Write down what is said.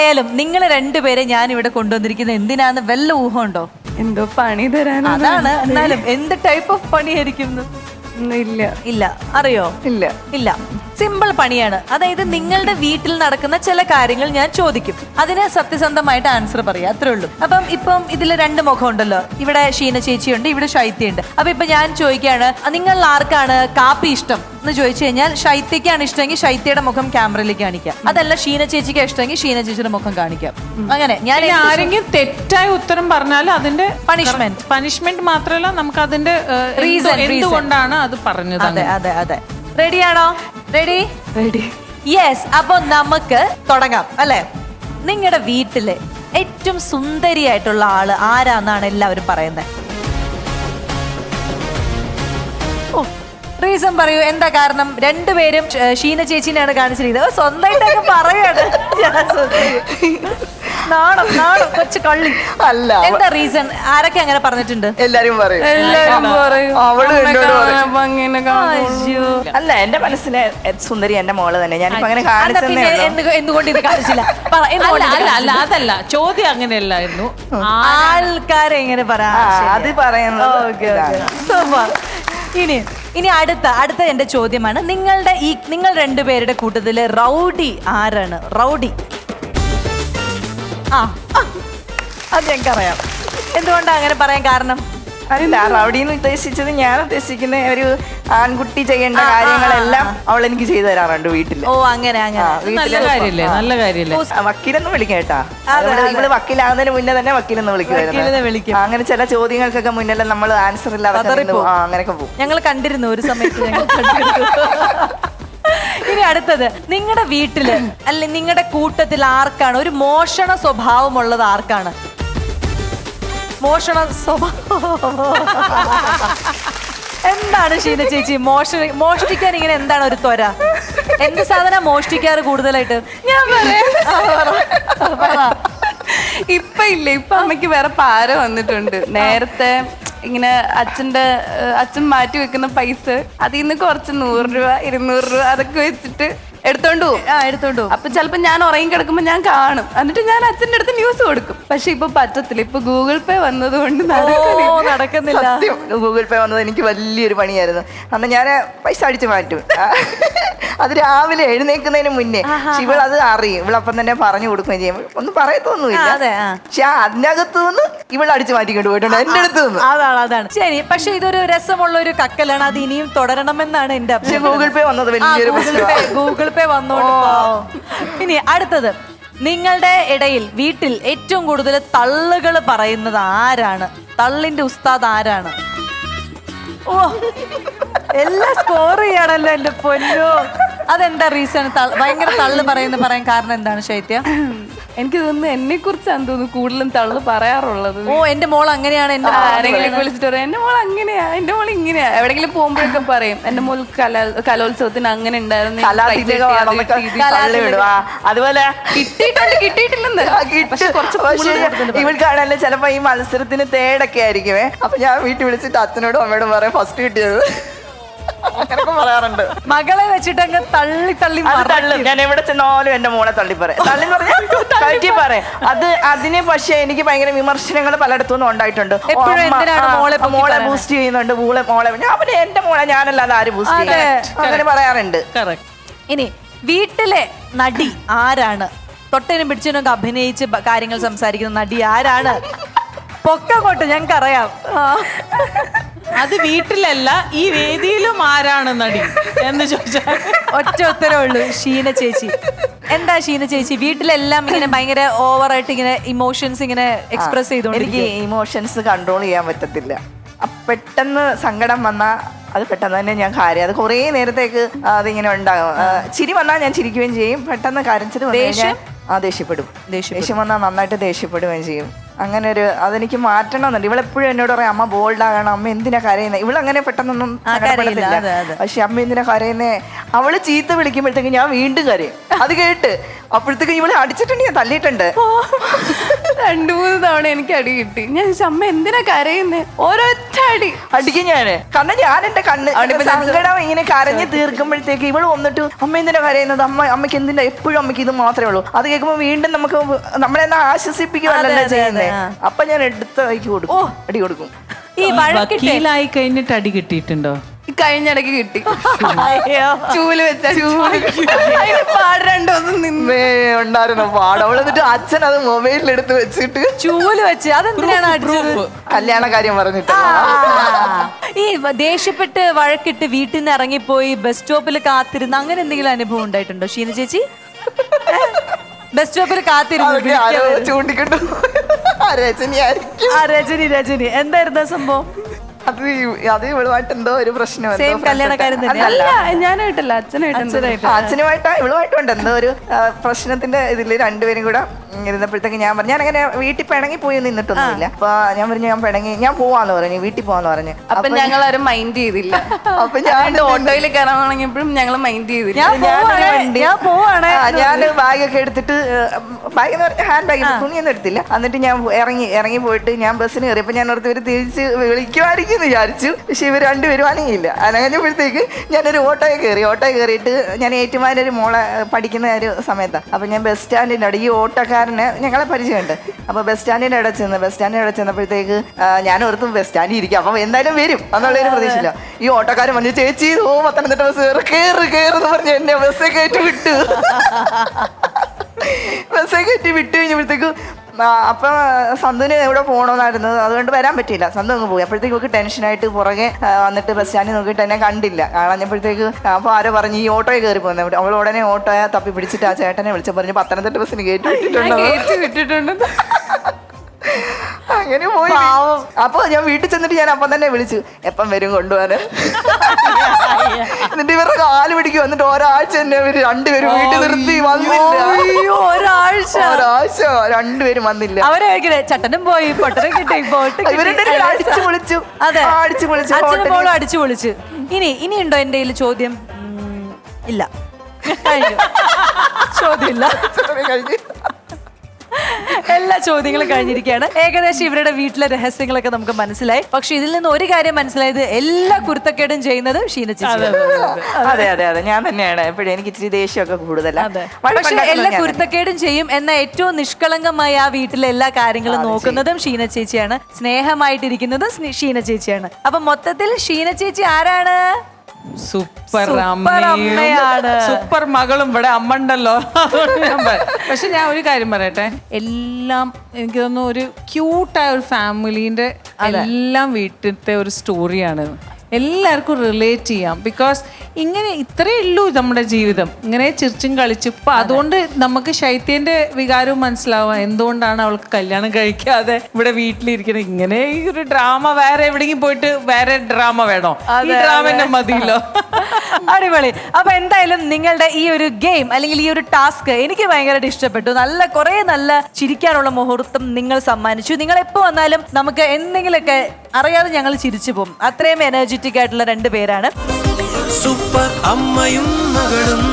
ആയാലും നിങ്ങൾ രണ്ടുപേരെ ഞാൻ ഇവിടെ കൊണ്ടുവന്നിരിക്കുന്നത് എന്തിനാന്ന് വല്ല ഊഹമുണ്ടോ? എന്തോ പണി തരാനാണ്. അതാണ്. എന്നാലും എന്ത് ടൈപ്പ് ഓഫ് പണിയായിരിക്കും? ഇല്ല ഇല്ല. അറിയോ? ഇല്ല ഇല്ല. സിമ്പിൾ പണിയാണ്. അതായത് നിങ്ങളുടെ വീട്ടിൽ നടക്കുന്ന ചില കാര്യങ്ങൾ ഞാൻ ചോദിക്കും, അതിന് സത്യസന്ധമായിട്ട് ആൻസർ പറയാം, അത്രേ ഉള്ളൂ. ഇപ്പം ഇതിൽ രണ്ട് മുഖം ഉണ്ടല്ലോ, ഇവിടെ ഷീന ചേച്ചിയുണ്ട്, ഇവിടെ ശൈത്യയുണ്ട്. അപ്പൊ ഇപ്പൊ ഞാൻ ചോദിക്കാണ്, നിങ്ങൾ ആർക്കാണ് കാപ്പി ഇഷ്ടം എന്ന് ചോദിച്ചു കഴിഞ്ഞാൽ ശൈത്യക്കാണ് ഇഷ്ടമെങ്കിൽ ശൈത്യയുടെ മുഖം ക്യാമറയിലേക്ക് കാണിക്കാം, അതല്ല ഷീന ചേച്ചിക്ക് ഇഷ്ടമെങ്കിൽ ഷീന ചേച്ചിയുടെ മുഖം കാണിക്കാം. അങ്ങനെ ഞാൻ ആരെങ്കിലും തെറ്റായ ഉത്തരം പറഞ്ഞാൽ അതിന്റെ പണിഷ്മെന്റ് മാത്രമല്ല, നമുക്ക് അതിന്റെ റീസൺ എന്തുകൊണ്ടാണ് അത് പറഞ്ഞത്. അതെ അതെ അതെ. റെഡിയാണോ? റെഡി. യെസ്. അപ്പൊ നമുക്ക് തുടങ്ങാം അല്ലെ? നിങ്ങളുടെ വീട്ടില് ഏറ്റവും സുന്ദരിയായിട്ടുള്ള ആള് ആരാന്നാണ് എല്ലാവരും പറയുന്നത്? ഓ, റീസൺ പറയൂ. എന്താ കാരണം? രണ്ടുപേരും ഷീന ചേച്ചിനെയാണ് കാണിച്ചിരിക്കുന്നത്. സ്വന്തമായിട്ടൊക്കെ പറയാണ്. നാണം നാണം കൊച്ചു കള്ളി. അല്ല, എന്താ റീസൺ? ആരൊക്കെ അങ്ങനെ പറഞ്ഞിട്ടുണ്ട്? എല്ലാരും പറയും. അവള് അല്ല, എന്റെ മനസ്സിലെ സുന്ദരി എന്റെ മോള് തന്നെ. ഞാനിപ്പോ അങ്ങനെ കാണിച്ചതേ ഉള്ളൂ. എന്തുകൊണ്ട് ഇത് കാണിച്ചില്ല? അല്ല അതല്ല ചോദ്യം, അങ്ങനെയല്ലായിരുന്നു. ആൾക്കാരെ എങ്ങനെ പറയാ? അത് പറയുന്നത്. ഇനി അടുത്ത എന്റെ ചോദ്യമാണ്, നിങ്ങൾ രണ്ടുപേരുടെ കൂട്ടത്തില് റൗഡി ആരാണ്? റൗഡി. അത് ഞങ്ങൾക്കറിയാം. എന്തുകൊണ്ടാ അങ്ങനെ പറയാൻ കാരണം? അല്ല, റൗഡിന്ന് ഉദ്ദേശിച്ചത്, ഞാൻ ഉദ്ദേശിക്കുന്ന ഒരു ആൺകുട്ടി ചെയ്യേണ്ട കാര്യങ്ങളെല്ലാം അവൾ എനിക്ക് ചെയ്തു തരാറുണ്ട് വീട്ടില്. ഓ, അങ്ങനെ അങ്ങനെ. നല്ല കാര്യല്ലേ. വക്കീലെന്ന് വിളിക്കാം കേട്ടാ. ഇവള് വക്കീലാകുന്നതിന് മുന്നേ തന്നെ വക്കീലെന്ന് വിളിക്കും. അങ്ങനെ ചില ചോദ്യങ്ങൾക്കൊക്കെ മുന്നേ നമ്മൾ ആൻസർ ഇല്ലാതെ അങ്ങനെയൊക്കെ പോകും. ഞങ്ങൾ കണ്ടിരുന്നു ഒരു സമയത്ത്. ഇനി അടുത്തത്, നിങ്ങളുടെ വീട്ടില് അല്ലെ നിങ്ങളുടെ കൂട്ടത്തിൽ ആർക്കാണ് ഒരു മോഷണ സ്വഭാവമുള്ളത്? ആർക്കാണ് മോഷണ സ്വഭാവം? എന്താണ് ഷീന ചേച്ചി മോഷ്ടിക്കാൻ ഇങ്ങനെ എന്താണ് ഒരു ത്വര? എന്ത് സാധനം മോഷ്ടിക്കാറ് കൂടുതലായിട്ട്? ഞാൻ പറയാം. ഇപ്പൊ അമ്മയ്ക്ക് വേറെ പാര വന്നിട്ടുണ്ട്. നേരത്തെ ഇങ്ങനെ അച്ഛൻ മാറ്റി വെക്കുന്ന പൈസ, അതിൽ നിന്ന് കുറച്ച് 100 രൂപ 200 രൂപ അതൊക്കെ വെച്ചിട്ട് എടുത്തോണ്ട് പോകും. അപ്പൊ ചിലപ്പോ ഞാൻ ഉറങ്ങി കിടക്കുമ്പോ ഞാൻ കാണും, എന്നിട്ട് ഞാൻ അച്ഛൻ്റെ അടുത്ത് ന്യൂസ് കൊടുക്കും. പക്ഷെ ഇപ്പൊ പറ്റത്തില്ല. ഇപ്പൊ ഗൂഗിൾ പേ വന്നതുകൊണ്ട് നടക്കുന്നില്ല. ഗൂഗിൾ പേ വന്നത് എനിക്ക് വലിയൊരു പണിയായിരുന്നു. അന്ന് ഞാൻ പൈസ അടിച്ചു മാറ്റും. അത് രാവിലെ എഴുന്നേൽക്കുന്നതിന് മുന്നേ. ഇവൾ അത് അറിയും. ഇവളപ്പം തന്നെ പറഞ്ഞു കൊടുക്കുകയും ചെയ്യും. ഒന്നും പറയത്തൊന്നുമില്ല. പക്ഷെ അതിനകത്തു നിന്ന് ഇവൾ അടിച്ചു മാറ്റിക്കൊണ്ട് പോയിട്ടുണ്ട് എന്റെ അടുത്ത് നിന്ന്. അതാണ് ശരി. പക്ഷെ ഇതൊരു രസമുള്ള ഒരു കക്കലാണ്. അത് ഇനിയും തുടരണമെന്നാണ് എന്റെ അഭിപ്രായം. ഗൂഗിൾ പേ വന്നത് വലിയൊരു ഗൂഗിൾ പേ വന്നോണ്ട്. ഇനി അടുത്തത്, നിങ്ങളുടെ ഇടയിൽ വീട്ടിൽ ഏറ്റവും കൂടുതൽ തള്ളുകൾ പറയുന്നത് ആരാണ്? തള്ളിന്റെ ഉസ്താദ് ആരാണ്? ഓ, എല്ലാം സ്കോർ ചെയ്യാണല്ലോ എന്റെ പൊന്നോ. അതെന്താ റീസൺ? ഭയങ്കര തള്ളു പറയാൻ കാരണം എന്താണ് ശൈത്യ? എനിക്ക് തോന്നുന്നു എന്നെ കുറിച്ചാണ് തോന്നുന്നു കൂടുതലും തള്ളു പറയാറുള്ളത്. ഓ, എന്റെ മോൾ അങ്ങനെയാണ്. ആരെങ്കിലും വിളിച്ചിട്ട് പറയാം എന്റെ മോൾ അങ്ങനെയാ, എന്റെ മോൾ ഇങ്ങനെയാ. എവിടെങ്കിലും പോകുമ്പോഴൊക്കെ പറയും എന്റെ മോൾ കലോത്സവത്തിന് അങ്ങനെ ഉണ്ടായിരുന്നു, അതുപോലെ കിട്ടിയിട്ടില്ലെന്ന്. ഇവൾക്കാണല്ലോ ചിലപ്പോ ഈ മത്സരത്തിന് തേടൊക്കെ ആയിരിക്കുമേ. അപ്പൊ ഞാൻ വീട്ടിൽ വിളിച്ചിട്ട് അച്ഛനോടും അമ്മയോടും പറയാം ഫസ്റ്റ് കിട്ടിയത്. അങ്ങനൊക്കെ പറയാറുണ്ട്. മകളെ വെച്ചിട്ട് അങ്ങ് തള്ളി തള്ളും. ഞാൻ എവിടെ ചെന്നാലും എന്റെ മോളെ തള്ളി പറയാം. അതിന് പക്ഷെ എനിക്ക് ഭയങ്കര വിമർശനങ്ങൾ പലയിടത്തുനിന്നും ഉണ്ടായിട്ടുണ്ട്. മോളെ ബൂസ്റ്റ് ചെയ്യുന്നുണ്ട്, മോളെ അവന് എന്റെ മോളെ ഞാനല്ലാതെ ആര് ബൂസ്റ്റ് ചെയ്യും അങ്ങനെ പറയാറുണ്ട്. ഇനി വീട്ടിലെ നടി ആരാണ്? തൊട്ടനും പിടിച്ചതിനൊക്കെ അഭിനയിച്ച് കാര്യങ്ങൾ സംസാരിക്കുന്ന നടി ആരാണ്? പൊക്കോട്ട് ഞങ്ങൾക്കറിയാം. അത് വീട്ടിലല്ല, ഈ വേദിയിലും ആരാണ് നടി എന്ന് ചോദിച്ചാൽ ഒറ്റ ഉത്തരവേ ഉള്ളൂ, ഷീന ചേച്ചി. എന്താ ഷീന ചേച്ചി വീട്ടിലെല്ലാം ഇങ്ങനെ ഭയങ്കര ഓവറായിട്ട് ഇങ്ങനെ ഇമോഷൻസ് ഇങ്ങനെ എക്സ്പ്രസ് ചെയ്തോണ്ട്? എനിക്ക് ഇമോഷൻസ് കൺട്രോൾ ചെയ്യാൻ പറ്റത്തില്ല. പെട്ടെന്ന് സങ്കടം വന്നാൽ അത് പെട്ടെന്ന് തന്നെ ഞാൻ കാര്യം, അത് കുറേ നേരത്തേക്ക് അതിങ്ങനെ ഉണ്ടാകും. ചിരി വന്നാൽ ഞാൻ ചിരിക്കുകയും ചെയ്യും. പെട്ടെന്ന് കരച്ചിട്ട് ദേഷ്യപ്പെടും. ദേഷ്യം വന്നാൽ നന്നായിട്ട് ദേഷ്യപ്പെടുകയും ചെയ്യും. അങ്ങനെ ഒരു അതെനിക്ക് മാറ്റണമെന്നുണ്ട്. ഇവളെപ്പോഴും എന്നോട് പറയാം അമ്മ ബോൾഡാകണം, അമ്മ എന്തിനാ കരയുന്നത്. ഇവളങ്ങനെ പെട്ടെന്നൊന്നും പക്ഷെ അമ്മ എന്തിനാ കരയുന്നേ. അവള് ചീത്ത വിളിക്കുമ്പോഴത്തേക്ക് ഞാൻ വീണ്ടും കരയും. അത് കേട്ട് അപ്പോഴത്തേക്ക് ഇവളെ അടിച്ചിട്ടുണ്ട്, ഞാൻ തല്ലിയിട്ടുണ്ട്. 2-3 തവണ എനിക്ക് അടി കിട്ടി. ഞാൻ ചോദിച്ചു, അമ്മ എന്തിനാ കരയുന്നേ? ഒരൊറ്റ അടി അടിക്കും ഞാന്. കാരണം ഞാൻ എന്റെ സങ്കടം ഇങ്ങനെ കരഞ്ഞ് തീർക്കുമ്പോഴത്തേക്ക് ഇവള് വന്നിട്ട് അമ്മ എന്തിനാ കരയുന്നത്, അമ്മയ്ക്ക് എന്തിനാ എപ്പോഴും അമ്മയ്ക്ക് ഇത് മാത്രമേ ഉള്ളൂ. അത് കേൾക്കുമ്പോ വീണ്ടും നമുക്ക് നമ്മളെന്നാ ആശ്വസിപ്പിക്കുകയല്ലേ ചെയ്യുന്നത്. അപ്പൊ ഞാൻ എടുത്ത വഴിക്ക് കൊടുക്കും, അടി കൊടുക്കും. ഈ വക്കീലായി കഴിഞ്ഞിട്ട് അടി കിട്ടിയിട്ടുണ്ടോ? കഴിഞ്ഞിടയ്ക്ക് കിട്ടി. ചൂല് വെച്ച പാട് 2 ദിവസം നിന്ന് ഉണ്ടായിരുന്നു പാട്. അവള് എന്നിട്ട് അച്ഛൻ അത് മൊബൈലിലെടുത്ത് വെച്ചിട്ട് ചൂല് വെച്ച് അതെന്തിനാണ് അടിച്ചത്? കല്യാണ കാര്യം പറഞ്ഞിട്ട്. ഈ ദേഷ്യപ്പെട്ട് വഴക്കിട്ട് വീട്ടിൽ നിന്ന് ഇറങ്ങിപ്പോയി ബസ് സ്റ്റോപ്പിൽ കാത്തിരുന്ന് അങ്ങനെ എന്തെങ്കിലും അനുഭവം ഉണ്ടായിട്ടുണ്ടോ ഷീന ചേച്ചി? ബസ് സ്റ്റോപ്പിൽ കാത്തിരുന്നു ചൂണ്ടിക്കൊണ്ടു. രജനി എന്തായിരുന്നു സംഭവം? അത് ഇവളുമായിട്ട് എന്തോ ഒരു പ്രശ്നം. സെയിം കല്യാണക്കാരൻ തന്നെ? അല്ല, ഞാനായിട്ടല്ല, അച്ഛനുമായിട്ട് ഇവളുമായിട്ടുണ്ട് എന്തോ ഒരു പ്രശ്നത്തിന്റെ ഇതില് രണ്ടുപേരും കൂടെ ഇരുന്നപ്പോഴത്തേക്ക് ഞാൻ പറഞ്ഞു, ഞാൻ അങ്ങനെ വീട്ടിൽ പിണങ്ങി പോയി നിന്നിട്ടൊന്നുമില്ല. അപ്പൊ ഞാൻ പറഞ്ഞു ഞാൻ പിണങ്ങി ഞാൻ പോവാന്ന് പറഞ്ഞു, വീട്ടിൽ പോവാന്ന് പറഞ്ഞു. അപ്പൊ ഞങ്ങളാരും മൈൻഡ് ചെയ്തില്ല. അപ്പൊ ഞാൻ ഓട്ടോയിൽ കയറാൻ തുടങ്ങിയപ്പോഴും ഞങ്ങൾ മൈൻഡ് ചെയ്തില്ല. ഞാൻ ബാഗൊക്കെ എടുത്തിട്ട്, ബാഗ് എന്ന് പറഞ്ഞാൽ ഹാൻഡ് ബാഗ്, തുണിയൊന്നും എടുത്തില്ല. എന്നിട്ട് ഞാൻ ഇറങ്ങി പോയിട്ട് ഞാൻ ബസ്സിന് കയറി. അപ്പൊ ഞാൻ ഓർത്ത് ഇവര് തിരിച്ച് വിളിക്കുമായിരിക്കും വിചാരിച്ചു. പക്ഷെ ഇവർ രണ്ടുപേരും അനങ്ങിയില്ല. അനങ്ങഞ്ഞപ്പോഴത്തേക്ക് ഞാനൊരു ഓട്ടോയിൽ കയറിയിട്ട് ഞാൻ ഏറ്റുമാനൊരു മോളെ പഠിക്കുന്ന ഒരു സമയത്താണ്. അപ്പൊ ഞാൻ ബസ് സ്റ്റാൻഡിൻ്റെ അവിടെ ഈ ഓട്ടോക്കാരനെ ഞങ്ങളെ പരിചയമുണ്ട്. അപ്പൊ ബസ് സ്റ്റാൻഡിൻ്റെ അവിടെ ചെന്നപ്പോഴത്തേക്ക് ഞാൻ ഓർത്തും ബസ് സ്റ്റാൻഡിൽ ഇരിക്കും, അപ്പൊ എന്തായാലും വരും എന്നുള്ളൊരു പ്രതീക്ഷയില്ല. ഈ ഓട്ടോക്കാരൻ പറഞ്ഞു, ചേച്ചി പത്തനംതിട്ട ബസ് കയറുന്ന് പറഞ്ഞ് എന്നെ ബസ്സെ കയറ്റി വിട്ടു കഴിഞ്ഞപ്പോഴത്തേക്ക് അപ്പൊ സന്തുവിന് എവിടെ പോകണമെന്നായിരുന്നു, അതുകൊണ്ട് വരാൻ പറ്റിയില്ല. സന്തു അങ്ങ് പോയി. അപ്പോഴത്തേക്ക് നമുക്ക് ടെൻഷനായിട്ട് പുറകെ വന്നിട്ട് ബസ് സ്റ്റാൻഡിൽ നോക്കിയിട്ട് എന്നെ കണ്ടില്ല. കാണഞ്ഞപ്പോഴത്തേക്ക് അപ്പൊ ആരോ പറഞ്ഞു ഈ ഓട്ടോയിൽ കയറി പോകുന്നത്. അവൾ ഉടനെ ഓട്ടോയെ തപ്പി പിടിച്ചിട്ട് ആ ചേട്ടനെ വിളിച്ചു പറഞ്ഞു പത്തനംതിട്ട ബസ്സിന് കയറ്റി വിട്ടിട്ടുണ്ട്. അങ്ങനെ പോയി. അപ്പൊ ഞാൻ വീട്ടിൽ ചെന്നിട്ട് ഞാൻ അപ്പം തന്നെ വിളിച്ചു, എപ്പം വരും കൊണ്ടുപോകാന്. എന്നിട്ട് ഇവരുടെ കാല് പിടിക്കും. എന്നിട്ട് ഒരാഴ്ച തന്നെ ഇവര് രണ്ടുപേരും വീട്ടിൽ നിർത്തി വന്നില്ല. ഒരാഴ്ച രണ്ടുപേരും വന്നില്ല. അവരെ ചട്ടനും പോയി പൊട്ടനും കിട്ടി അടിച്ചു പൊളിച്ചു. അതെ, അടിച്ചു പൊളിച്ചു. ഇനി ഉണ്ടോ എന്റെ കയ്യിൽ ചോദ്യം? ഇല്ല, ചോദ്യമില്ല. എല്ലാ ചോദ്യങ്ങളും കഴിഞ്ഞിരിക്കുകയാണ്. ഏകദേശം ഇവരുടെ വീട്ടിലെ രഹസ്യങ്ങളൊക്കെ നമുക്ക് മനസ്സിലായി. പക്ഷെ ഇതിൽ നിന്ന് ഒരു കാര്യം മനസ്സിലായത്, എല്ലാ കുരുത്തക്കേടും ചെയ്യുന്നത് ഷീന ചേച്ചി. അതെ, ഞാൻ തന്നെയാണ്. എപ്പോഴും എനിക്ക് ഇച്ചിരി ദേഷ്യമൊക്കെ കൂടുതലാണ്. പക്ഷെ എല്ലാ കുരുത്തക്കേടും ചെയ്യും എന്ന ഏറ്റവും നിഷ്കളങ്കമായി ആ വീട്ടിലെ എല്ലാ കാര്യങ്ങളും നോക്കുന്നതും ഷീന ചേച്ചിയാണ്. സ്നേഹമായിട്ടിരിക്കുന്നതും ഷീന ചേച്ചിയാണ്. അപ്പൊ മൊത്തത്തിൽ ഷീന ചേച്ചി ആരാണ്? സൂപ്പർ അമ്മയാണ്, സൂപ്പർ മകളും. ഇവിടെ അമ്മ ഉണ്ടല്ലോ. പക്ഷെ ഞാൻ ഒരു കാര്യം പറയട്ടെ, എല്ലാം എനിക്ക് തോന്നുന്നു ഒരു ക്യൂട്ടായ ഒരു ഫാമിലീന്റെ എല്ലാം വീട്ടിലത്തെ ഒരു സ്റ്റോറിയാണ്. എല്ലാവർക്കും റിലേറ്റ് ചെയ്യാം. ബിക്കോസ് ഇങ്ങനെ ഇത്രയേ ഉള്ളൂ നമ്മുടെ ജീവിതം, ഇങ്ങനെ ചിരിച്ചും കളിച്ചും. ഇപ്പം അതുകൊണ്ട് നമുക്ക് ശൈത്യന്റെ വികാരവും മനസ്സിലാവാം എന്തുകൊണ്ടാണ് അവൾക്ക് കല്യാണം കഴിക്കാതെ ഇവിടെ വീട്ടിലിരിക്കുന്നത്. ഇങ്ങനെ ഈ ഒരു ഡ്രാമ വേറെ എവിടെയെങ്കിലും പോയിട്ട് വേറെ ഡ്രാമ വേണോ? ഈ ഡ്രാമ തന്നെ മതിയല്ലോ. അടിപൊളി. അപ്പൊ എന്തായാലും നിങ്ങളുടെ ഈ ഒരു ഗെയിം അല്ലെങ്കിൽ ഈ ഒരു ടാസ്ക് എനിക്ക് ഭയങ്കരമായിട്ട് ഇഷ്ടപ്പെട്ടു. കുറെ നല്ല ചിരിക്കാനുള്ള മുഹൂർത്തം നിങ്ങൾ സമ്മാനിച്ചു. നിങ്ങൾ എപ്പോ വന്നാലും നമുക്ക് എന്തെങ്കിലുമൊക്കെ അറിയാതെ ഞങ്ങൾ ചിരിച്ചു പോകും. അത്രയും എനർജറ്റിക് ആയിട്ടുള്ള 2 പേരാണ്. സൂപ്പർ അമ്മയും മകളും.